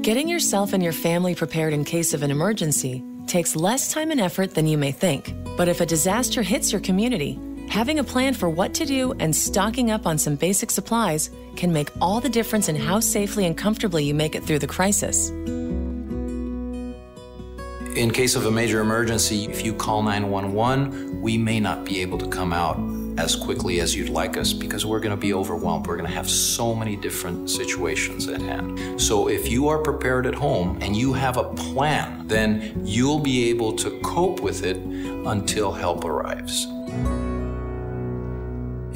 Getting yourself and your family prepared in case of an emergency takes less time and effort than you may think. But if a disaster hits your community, having a plan for what to do and stocking up on some basic supplies can make all the difference in how safely and comfortably you make it through the crisis. In case of a major emergency, if you call 911, we may not be able to come out as quickly as you'd like us because we're going to be overwhelmed. We're going to have so many different situations at hand. So if you are prepared at home and you have a plan, then you'll be able to cope with it until help arrives.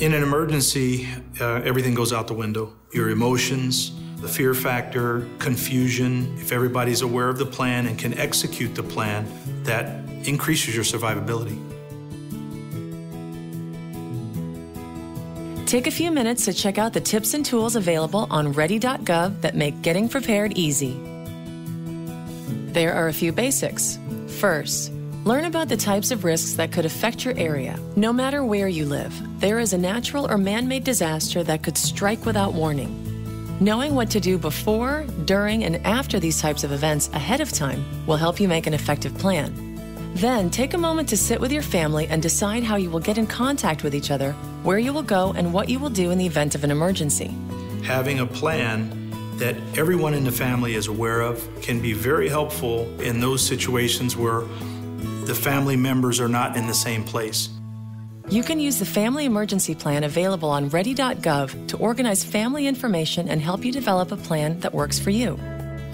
In an emergency, everything goes out the window. Your emotions, the fear factor, confusion. If everybody's aware of the plan and can execute the plan, that increases your survivability. Take a few minutes to check out the tips and tools available on ready.gov that make getting prepared easy. There are a few basics. First, learn about the types of risks that could affect your area. No matter where you live, there is a natural or man-made disaster that could strike without warning. Knowing what to do before, during, and after these types of events ahead of time will help you make an effective plan. Then, take a moment to sit with your family and decide how you will get in contact with each other, where you will go, and what you will do in the event of an emergency. Having a plan that everyone in the family is aware of can be very helpful in those situations where the family members are not in the same place. You can use the Family Emergency Plan available on ready.gov to organize family information and help you develop a plan that works for you.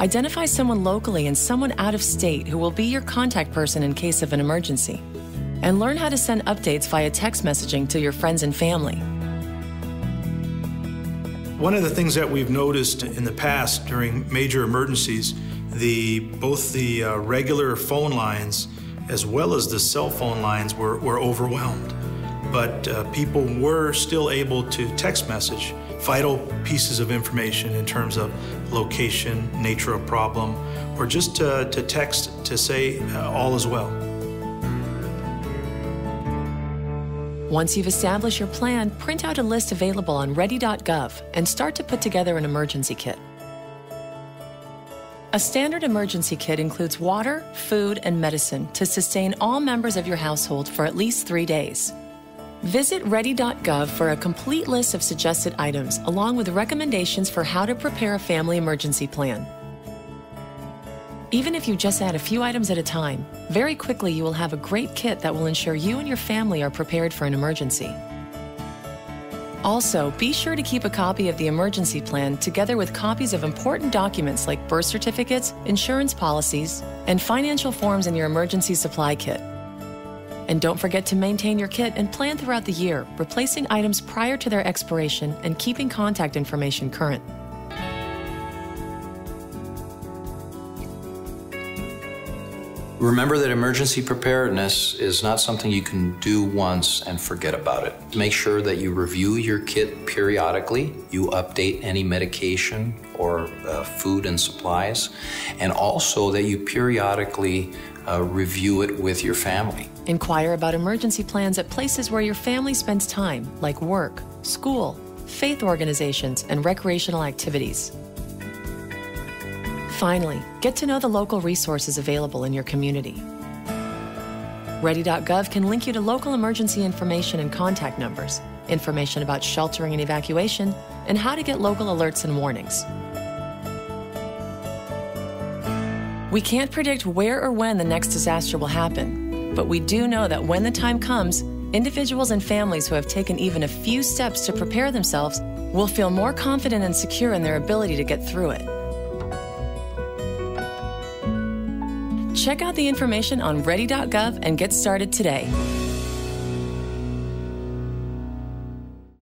Identify someone locally and someone out of state who will be your contact person in case of an emergency. And learn how to send updates via text messaging to your friends and family. One of the things that we've noticed in the past during major emergencies, both the regular phone lines as well as the cell phone lines were overwhelmed. But people were still able to text message vital pieces of information in terms of location, nature of problem, or just to text to say all is well. Once you've established your plan, print out a list available on ready.gov and start to put together an emergency kit. A standard emergency kit includes water, food, and medicine to sustain all members of your household for at least 3 days. Visit ready.gov for a complete list of suggested items, along with recommendations for how to prepare a family emergency plan. Even if you just add a few items at a time, very quickly you will have a great kit that will ensure you and your family are prepared for an emergency. Also, be sure to keep a copy of the emergency plan together with copies of important documents like birth certificates, insurance policies, and financial forms in your emergency supply kit. And don't forget to maintain your kit and plan throughout the year, replacing items prior to their expiration and keeping contact information current. Remember that emergency preparedness is not something you can do once and forget about it. Make sure that you review your kit periodically, you update any medication or food and supplies, and also that you periodically review it with your family. Inquire about emergency plans at places where your family spends time, like work, school, faith organizations, and recreational activities. Finally, get to know the local resources available in your community. Ready.gov can link you to local emergency information and contact numbers, information about sheltering and evacuation, and how to get local alerts and warnings. We can't predict where or when the next disaster will happen, but we do know that when the time comes, individuals and families who have taken even a few steps to prepare themselves will feel more confident and secure in their ability to get through it. Check out the information on ready.gov and get started today.